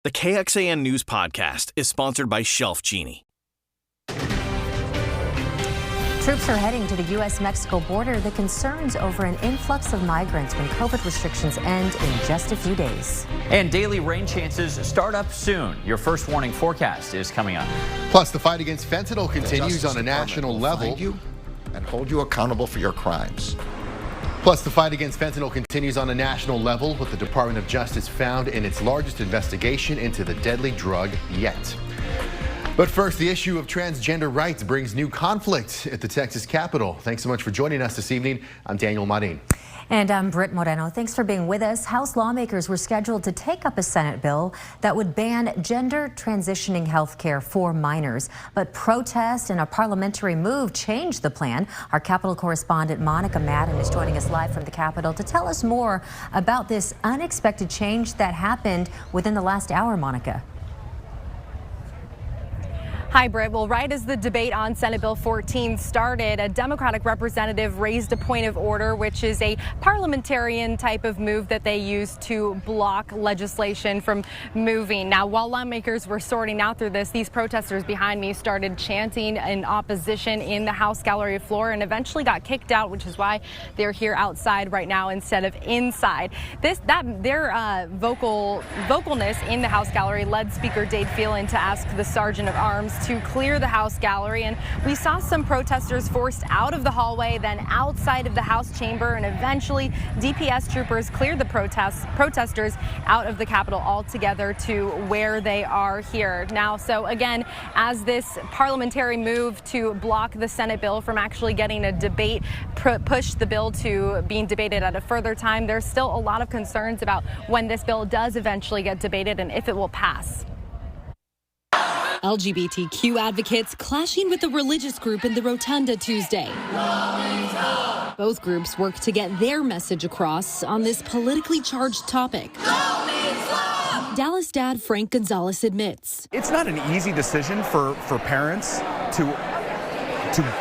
The KXAN News Podcast is sponsored by Shelf Genie. Troops are heading to the U.S.-Mexico border. The concerns over an influx of migrants when COVID restrictions end in just a few days. And daily rain chances start up soon. Your first warning forecast is coming up. Plus, the fight against fentanyl continues on a national level. Find you and hold you accountable for your crimes. Plus, the fight against fentanyl continues on a national level, with the Department of Justice found in its largest investigation into the deadly drug yet. But first, the issue of transgender rights brings new conflict at the Texas Capitol. Thanks so much for joining us this evening. I'm Daniel Marin. And I'm Britt Moreno. Thanks for being with us. House lawmakers were scheduled to take up a Senate bill that would ban gender transitioning health care for minors. But protests and a parliamentary move changed the plan. Our Capitol correspondent Monica Madden is joining us live from the Capitol to tell us more about this unexpected change that happened within the last hour, Monica. Hi, Britt. Well, right as the debate on Senate Bill 14 started, a Democratic representative raised a point of order, which is a parliamentarian type of move that they use to block legislation from moving. Now, while lawmakers were sorting out through this, these protesters behind me started chanting in opposition in the House gallery floor and eventually got kicked out, which is why they're here outside right now instead of inside. Their vocalness in the House gallery led Speaker Dade Phelan to ask the Sergeant of Arms to clear the House gallery, and we saw some protesters forced out of the hallway, then outside of the House chamber, and eventually DPS troopers cleared the protesters out of the Capitol altogether to where they are here now. So again, as this parliamentary move to block the Senate bill from actually getting a debate push the bill to being debated at a further time, there's still a lot of concerns about when this bill does eventually get debated and if it will pass. LGBTQ advocates clashing with a religious group in the Rotunda Tuesday. Both groups work to get their message across on this politically charged topic. Dallas dad Frank Gonzalez admits it's not an easy decision for parents to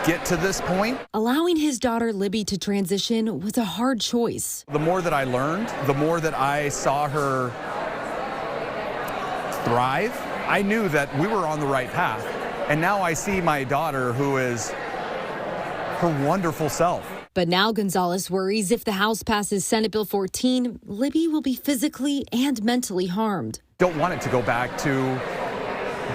get to this point. Allowing his daughter Libby to transition was a hard choice. The more that I learned, the more that I saw her thrive, I knew that we were on the right path. And now I see my daughter, who is her wonderful self. But now Gonzalez worries if the House passes Senate Bill 14, Libby will be physically and mentally harmed. Don't want it to go back to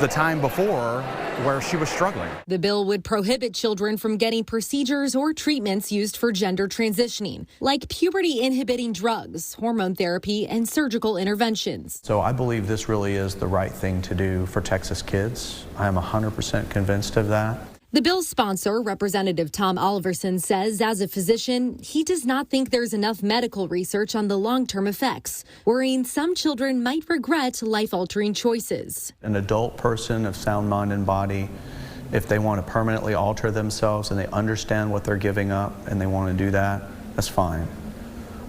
the time before where she was struggling. The bill would prohibit children from getting procedures or treatments used for gender transitioning, like puberty-inhibiting drugs, hormone therapy, and surgical interventions. So I believe this really is the right thing to do for Texas kids. I am 100% convinced of that. The bill's sponsor, Representative Tom Oliverson, says as a physician, he does not think there's enough medical research on the long-term effects, worrying some children might regret life-altering choices. An adult person of sound mind and body, if they want to permanently alter themselves and they understand what they're giving up and they want to do that, that's fine.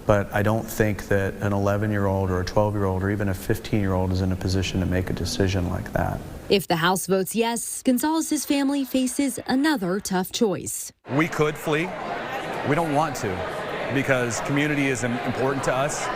But I don't think that an 11-year-old or a 12-year-old or even a 15-year-old is in a position to make a decision like that. If the House votes yes, Gonzalez's family faces another tough choice. We could flee. We don't want to, because community is important to us.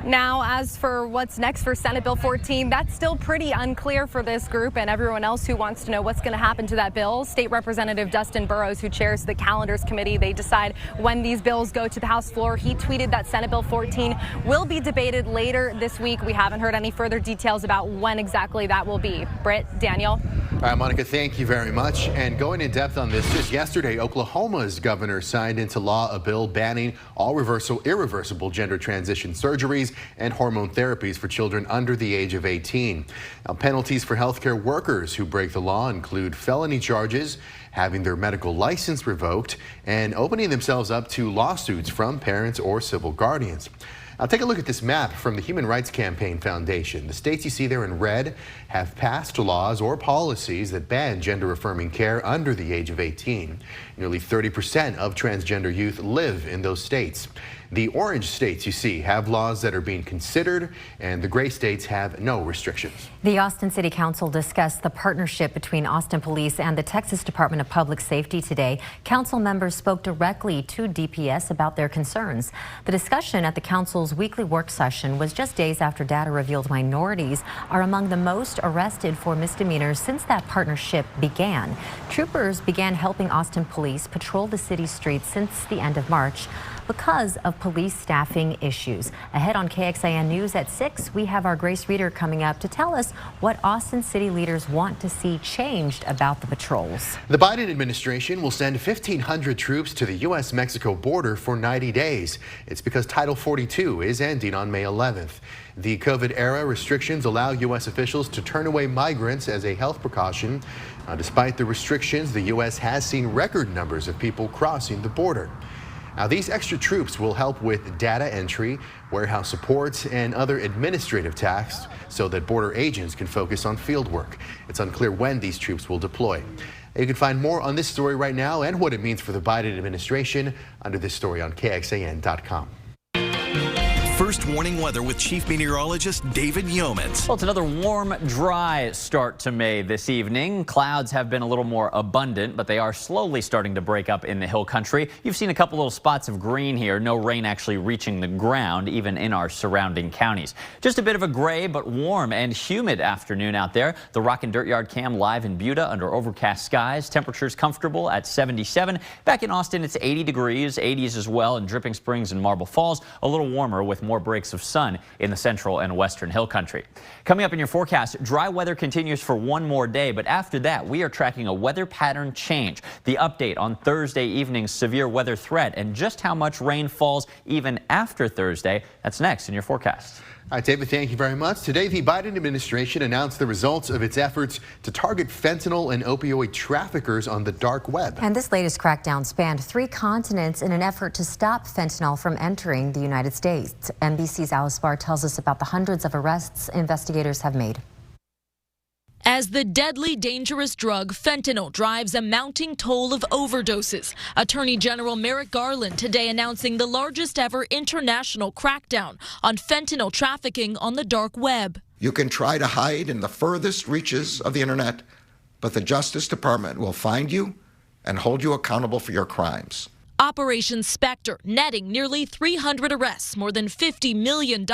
Now, as for what's next for Senate Bill 14, that's still pretty unclear for this group and everyone else who wants to know what's going to happen to that bill. State Representative Dustin Burrows, who chairs the Calendars Committee, they decide when these bills go to the House floor. He tweeted that Senate Bill 14 will be debated later this week. We haven't heard any further details about when exactly that will be. Britt, Daniel. All right, Monica, thank you very much. And going in depth on this, just yesterday, Oklahoma's governor signed into law a bill banning all irreversible gender transition surgeries and hormone therapies for children under the age of 18. Now, penalties for healthcare workers who break the law include felony charges, having their medical license revoked, and opening themselves up to lawsuits from parents or civil guardians. Now take a look at this map from the Human Rights Campaign Foundation. The states you see there in red have passed laws or policies that ban gender-affirming care under the age of 18. Nearly 30% of transgender youth live in those states. The orange states, you see, have laws that are being considered, and the gray states have no restrictions. The Austin City Council discussed the partnership between Austin Police and the Texas Department of Public Safety today. Council members spoke directly to DPS about their concerns. The discussion at the council's weekly work session was just days after data revealed minorities are among the most arrested for misdemeanors since that partnership began. Troopers began helping Austin Police patrol the city's streets since the end of March because of police staffing issues. Ahead on KXAN News at 6, we have our Grace Reader coming up to tell us what Austin City leaders want to see changed about the patrols. The Biden administration will send 1,500 troops to the U.S.-Mexico border for 90 days. It's because Title 42 is ending on May 11th. The COVID-era restrictions allow U.S. officials to turn away migrants as a health precaution. Despite the restrictions, the U.S. has seen record numbers of people crossing the border. Now, these extra troops will help with data entry, warehouse support, and other administrative tasks so that border agents can focus on field work. It's unclear when these troops will deploy. You can find more on this story right now and what it means for the Biden administration under this story on KXAN.com. First warning weather with Chief Meteorologist David Yeomans. Well, it's another warm, dry start to May this evening. Clouds have been a little more abundant, but they are slowly starting to break up in the hill country. You've seen a couple little spots of green here. No rain actually reaching the ground, even in our surrounding counties. Just a bit of a gray but warm and humid afternoon out there. The Rock and Dirt Yard cam live in Buda under overcast skies. Temperatures comfortable at 77. Back in Austin, it's 80 degrees, 80s as well in Dripping Springs and Marble Falls. A little warmer with more breaks of sun in the central and western hill country. Coming up in your forecast, dry weather continues for one more day, but after that, we are tracking a weather pattern change. The update on Thursday evening's severe weather threat and just how much rain falls even after Thursday. That's next in your forecast. All right, David, thank you very much. Today, the Biden administration announced the results of its efforts to target fentanyl and opioid traffickers on the dark web. And this latest crackdown spanned 3 continents in an effort to stop fentanyl from entering the United States. NBC's Alice Barr tells us about the hundreds of arrests investigators have made. As the deadly, dangerous drug fentanyl drives a mounting toll of overdoses, Attorney General Merrick Garland today announcing the largest ever international crackdown on fentanyl trafficking on the dark web. You can try to hide in the furthest reaches of the internet, but the Justice Department will find you and hold you accountable for your crimes. Operation Spectre netting nearly 300 arrests, more than $50 million,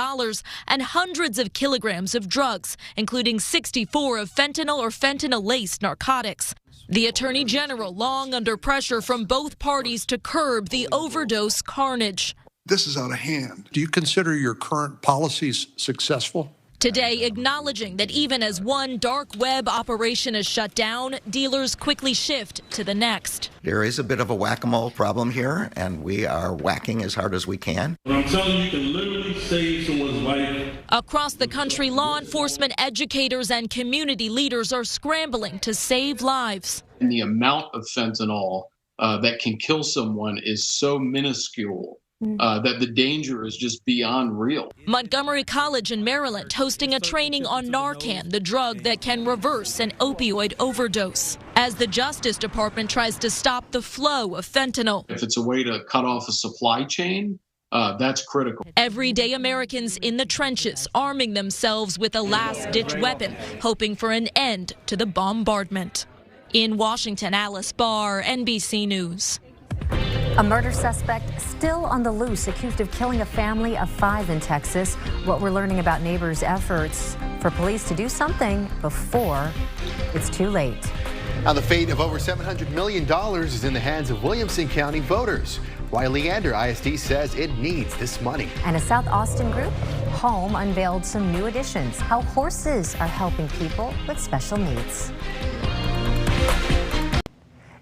and hundreds of kilograms of drugs, including 64 of fentanyl or fentanyl-laced narcotics. The Attorney General long under pressure from both parties to curb the overdose carnage. This is out of hand. Do you consider your current policies successful? Today, acknowledging that even as one dark web operation is shut down, dealers quickly shift to the next. There is a bit of a whack-a-mole problem here, and we are whacking as hard as we can. But I'm telling you, you can literally save someone's life. Across the country, law enforcement, educators, and community leaders are scrambling to save lives. And the amount of fentanyl that can kill someone is so minuscule that the danger is just beyond real. Montgomery College in Maryland hosting a training on Narcan, the drug that can reverse an opioid overdose, as the Justice Department tries to stop the flow of fentanyl. If it's a way to cut off a supply chain, that's critical. Everyday Americans in the trenches arming themselves with a last-ditch weapon, hoping for an end to the bombardment. In Washington, Alice Barr, NBC News. A murder suspect still on the loose, accused of killing a family of 5 in Texas. What we're learning about neighbors' efforts for police to do something before it's too late. Now, the fate of over $700 million is in the hands of Williamson County voters. Why Leander ISD says it needs this money. And a South Austin group, Home, unveiled some new additions. How horses are helping people with special needs.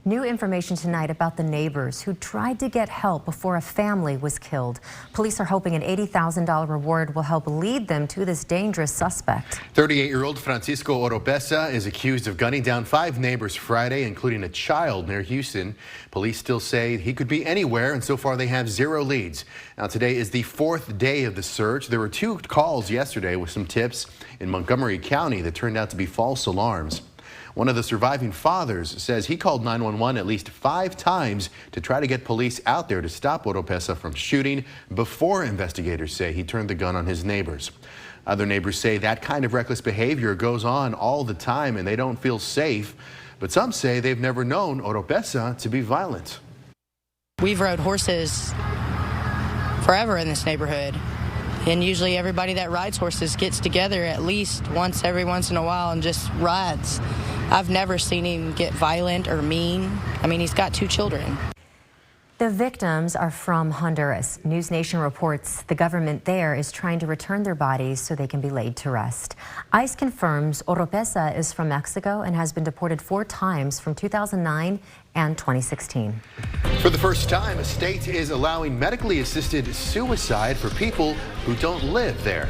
New information tonight about the neighbors who tried to get help before a family was killed. Police are hoping an $80,000 reward will help lead them to this dangerous suspect. 38-year-old Francisco Oropesa is accused of gunning down 5 neighbors Friday, including a child near Houston. Police still say he could be anywhere, and so far they have 0 leads. Now, today is the 4th day of the search. There were 2 calls yesterday with some tips in Montgomery County that turned out to be false alarms. One of the surviving fathers says he called 911 at least 5 times to try to get police out there to stop Oropesa from shooting before investigators say he turned the gun on his neighbors. Other neighbors say that kind of reckless behavior goes on all the time and they don't feel safe. But some say they've never known Oropesa to be violent. We've rode horses forever in this neighborhood. And usually everybody that rides horses gets together at least every once in a while and just rides. I've never seen him get violent or mean. I mean, he's got 2 children. The victims are from Honduras. News Nation reports the government there is trying to return their bodies so they can be laid to rest. ICE confirms Oropesa is from Mexico and has been deported 4 times from 2009 and 2016. For the first time, a state is allowing medically assisted suicide for people who don't live there.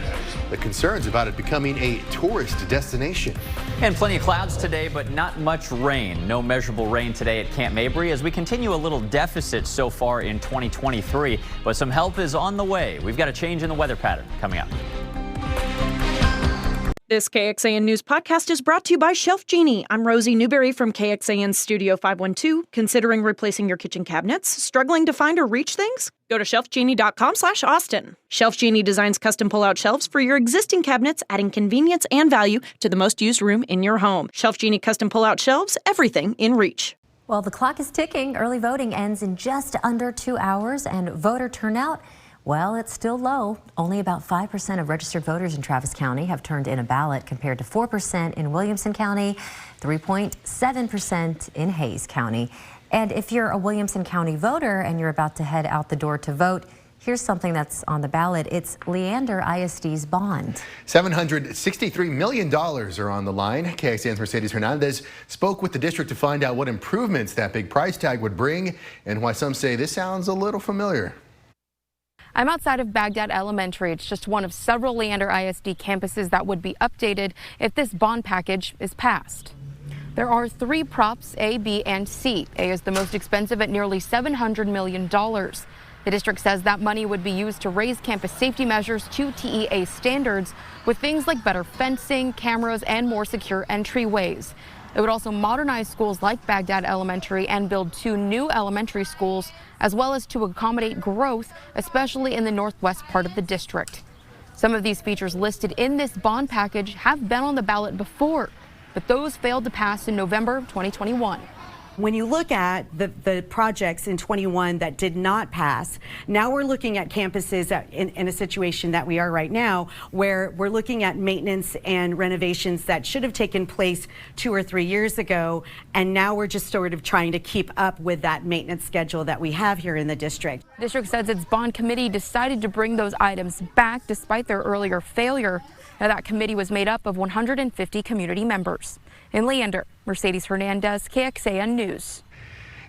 The concerns about it becoming a tourist destination. And plenty of clouds today, but not much rain. No measurable rain today at Camp Mabry as we continue a little deficit so far in 2023. But some help is on the way. We've got a change in the weather pattern coming up. This KXAN News podcast is brought to you by Shelf Genie. I'm Rosie Newberry from KXAN Studio 512. Considering replacing your kitchen cabinets? Struggling to find or reach things? Go to shelfgenie.com/Austin. Shelf Genie designs custom pull-out shelves for your existing cabinets, adding convenience and value to the most used room in your home. Shelf Genie custom pull-out shelves, everything in reach. Well, the clock is ticking. Early voting ends in just under 2 hours, and voter turnout, well, it's still low. Only about 5% of registered voters in Travis County have turned in a ballot compared to 4% in Williamson County, 3.7% in Hayes County. And if you're a Williamson County voter and you're about to head out the door to vote, here's something that's on the ballot. It's Leander ISD's bond. $763 million are on the line. KXAN's Mercedes Hernandez spoke with the district to find out what improvements that big price tag would bring and why some say this sounds a little familiar. I'm outside of Baghdad Elementary. It's just one of several Leander ISD campuses that would be updated if this bond package is passed. There are 3 props, A, B, and C. A is the most expensive at nearly $700 million. The district says that money would be used to raise campus safety measures to TEA standards with things like better fencing, cameras, and more secure entryways. It would also modernize schools like Baghdad Elementary and build 2 new elementary schools, as well as to accommodate growth, especially in the northwest part of the district. Some of these features listed in this bond package have been on the ballot before, but those failed to pass in November 2021. When you look at the projects in 21 that did not pass, now we're looking at campuses in a situation that we are right now, where we're looking at maintenance and renovations that should have taken place 2 or 3 years ago, and now we're just sort of trying to keep up with that maintenance schedule that we have here in the district. The district says its bond committee decided to bring those items back despite their earlier failure. Now, that committee was made up of 150 community members. In Leander, Mercedes Hernandez, KXAN News.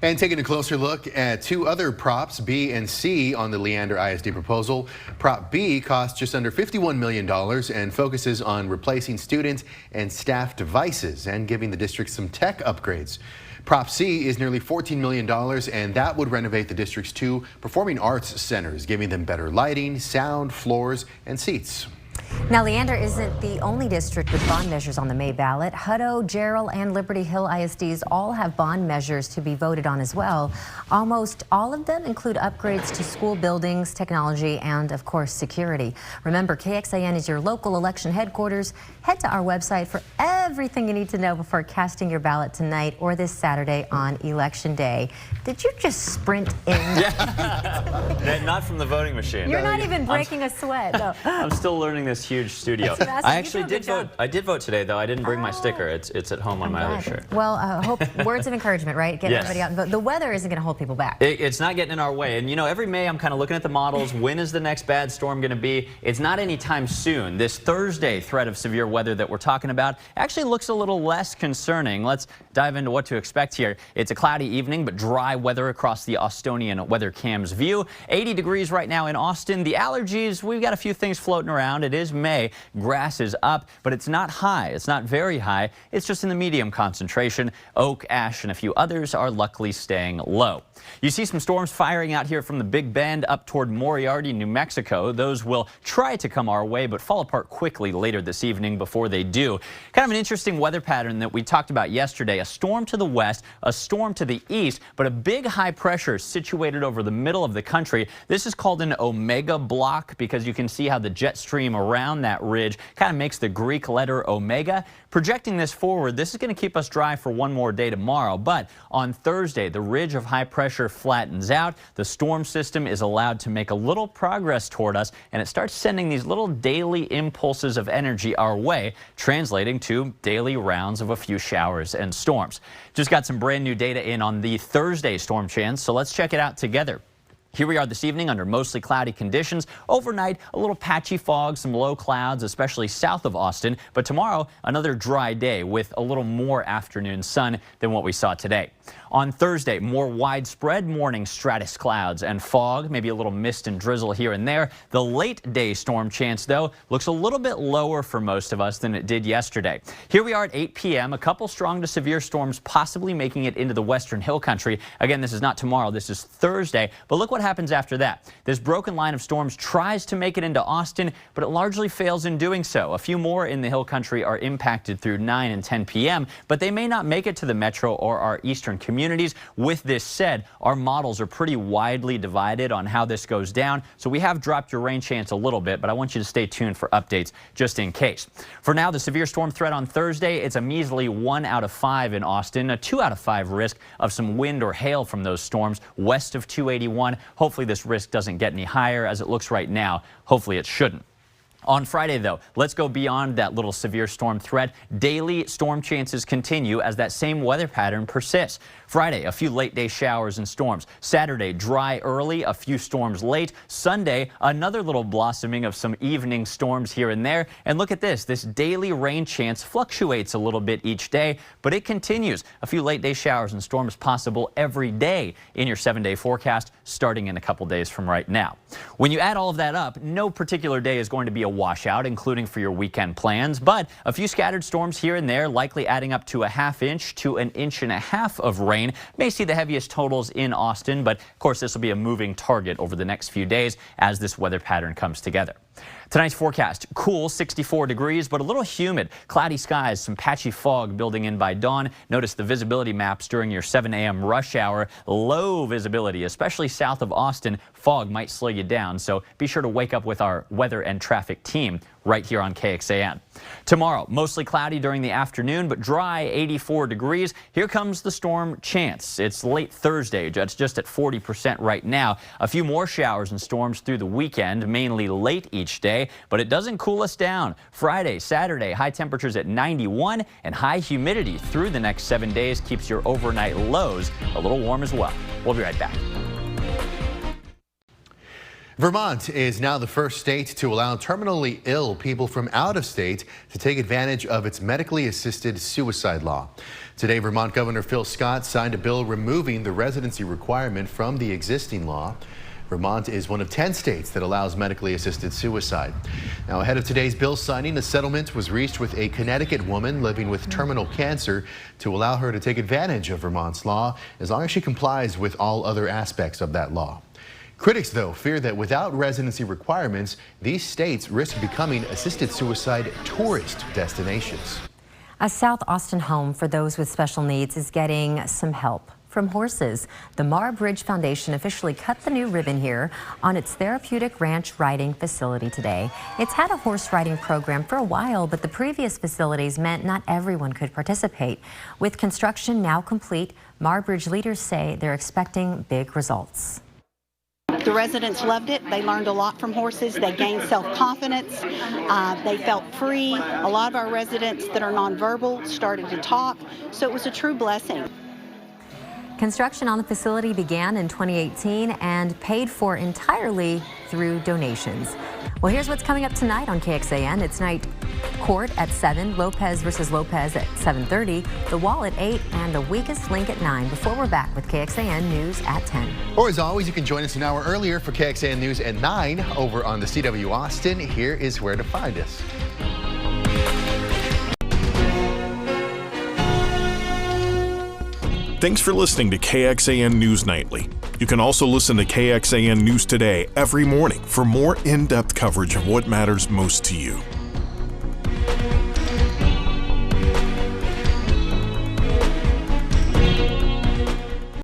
And taking a closer look at 2 other props, B and C, on the Leander ISD proposal. Prop B costs just under $51 million and focuses on replacing student and staff devices and giving the district some tech upgrades. Prop C is nearly $14 million, and that would renovate the district's 2 performing arts centers, giving them better lighting, sound, floors, and seats. Now, Leander isn't the only district with bond measures on the May ballot. Hutto, Jarrell, and Liberty Hill ISDs all have bond measures to be voted on as well. Almost all of them include upgrades to school buildings, technology, and, of course, security. Remember, KXAN is your local election headquarters. Head to our website for everything you need to know before casting your ballot tonight or this Saturday on Election Day. Did you just sprint in? Yeah. Not from the voting machine. You're not even breaking a sweat. No. I'm still learning this huge studio. I actually did vote. I did vote today, though. I didn't bring my sticker. It's at home on my other shirt. Well, hope words of encouragement, right? Get everybody out and vote. The weather isn't going to hold people back. It's not getting in our way. And, you know, every May I'm kind of looking at the models. When is the next bad storm going to be? It's not anytime soon. This Thursday threat of severe weather that we're talking about actually looks a little less concerning. Let's dive into what to expect here. It's a cloudy evening, but dry weather across the Austonian weather cam's view. 80 degrees right now in Austin. The allergies, we've got a few things floating around. It is is May. Grass is up, but it's not high. It's not very high. It's just in the medium concentration. Oak, ash, and a few others are luckily staying low. You see some storms firing out here from the Big Bend up toward Moriarty, New Mexico. Those will try to come our way, but fall apart quickly later this evening before they do. Kind of an interesting weather pattern that we talked about yesterday. A storm to the west, a storm to the east, but a big high pressure situated over the middle of the country. This is called an omega block because you can see how the jet stream around that ridge kind of makes the Greek letter omega. Projecting this forward, this is going to keep us dry for one more day tomorrow, but on Thursday, the ridge of high pressure flattens out. The storm system is allowed to make a little progress toward us, and it starts sending these little daily impulses of energy our way, translating to daily rounds of a few showers and storms. Just got some brand new data in on the Thursday storm chance, so let's check it out together. Here we are this evening under mostly cloudy conditions. Overnight, a little patchy fog, some low clouds, especially south of Austin. But tomorrow, another dry day with a little more afternoon sun than what we saw today. On Thursday, more widespread morning stratus clouds and fog, maybe a little mist and drizzle here and there. The late day storm chance, though, looks a little bit lower for most of us than it did yesterday. Here we are at 8 p.m., a couple strong to severe storms possibly making it into the western hill country. Again, this is not tomorrow, this is Thursday, but look what happens after that. This broken line of storms tries to make it into Austin, but it largely fails in doing so. A few more in the hill country are impacted through 9 and 10 p.m., but they may not make it to the metro or our eastern communities. With this said, our models are pretty widely divided on how this goes down, so we have dropped your rain chance a little bit, but I want you to stay tuned for updates just in case. For now, the severe storm threat on Thursday, it's a measly 1 out of 5 in Austin, a 2 out of 5 risk of some wind or hail from those storms west of 281. Hopefully this risk doesn't get any higher as it looks right now. Hopefully it shouldn't. On Friday, though, let's go beyond that little severe storm threat. Daily storm chances continue as that same weather pattern persists. Friday, a few late day showers and storms. Saturday, dry early, a few storms late. Sunday, another little blossoming of some evening storms here and there. And look at this daily rain chance fluctuates a little bit each day, but it continues. A few late day showers and storms possible every day in your 7-day forecast starting in a couple days from right now. When you add all of that up, no particular day is going to be a washout, including for your weekend plans, but a few scattered storms here and there, likely adding up to a ½ to an 1.5 inches of rain. May see the heaviest totals in Austin, but of course this will be a moving target over the next few days as this weather pattern comes together. Tonight's forecast, cool, 64 degrees, but a little humid. Cloudy skies, some patchy fog building in by dawn. Notice the visibility maps during your 7 a.m. rush hour. Low visibility, especially south of Austin. Fog might slow you down, so be sure to wake up with our weather and traffic team right here on KXAN. Tomorrow, mostly cloudy during the afternoon, but dry, 84 degrees. Here comes the storm chance. It's late Thursday. It's just at 40% right now. A few more showers and storms through the weekend, mainly late each day, but it doesn't cool us down. Friday, Saturday, high temperatures at 91 and high humidity through the next 7 days keeps your overnight lows a little warm as well. We'll be right back. Vermont is now the first state to allow terminally ill people from out of state to take advantage of its medically assisted suicide law. Today, Vermont Governor Phil Scott signed a bill removing the residency requirement from the existing law. Vermont is one of 10 states that allows medically assisted suicide. Now, ahead of today's bill signing, a settlement was reached with a Connecticut woman living with terminal cancer to allow her to take advantage of Vermont's law as long as she complies with all other aspects of that law. Critics, though, fear that without residency requirements, these states risk becoming assisted suicide tourist destinations. A South Austin home for those with special needs is getting some help from horses. The Mara Bridge Foundation officially cut the new ribbon here on its therapeutic ranch riding facility today. It's had a horse riding program for a while, but the previous facilities meant not everyone could participate. With construction now complete, Mara Bridge leaders say they're expecting big results. The residents loved it. They learned a lot from horses. They gained self-confidence. They felt free. A lot of our residents that are nonverbal started to talk, so it was a true blessing. Construction on the facility began in 2018 and paid for entirely through donations. Well, here's what's coming up tonight on KXAN. It's night court at 7, Lopez versus Lopez at 7:30, The Wall at 8, and The Weakest Link at 9. Before we're back with KXAN News at 10. Or as always, you can join us an hour earlier for KXAN News at 9 over on the CW Austin. Here is where to find us. Thanks for listening to KXAN News Nightly. You can also listen to KXAN News Today every morning for more in-depth coverage of what matters most to you.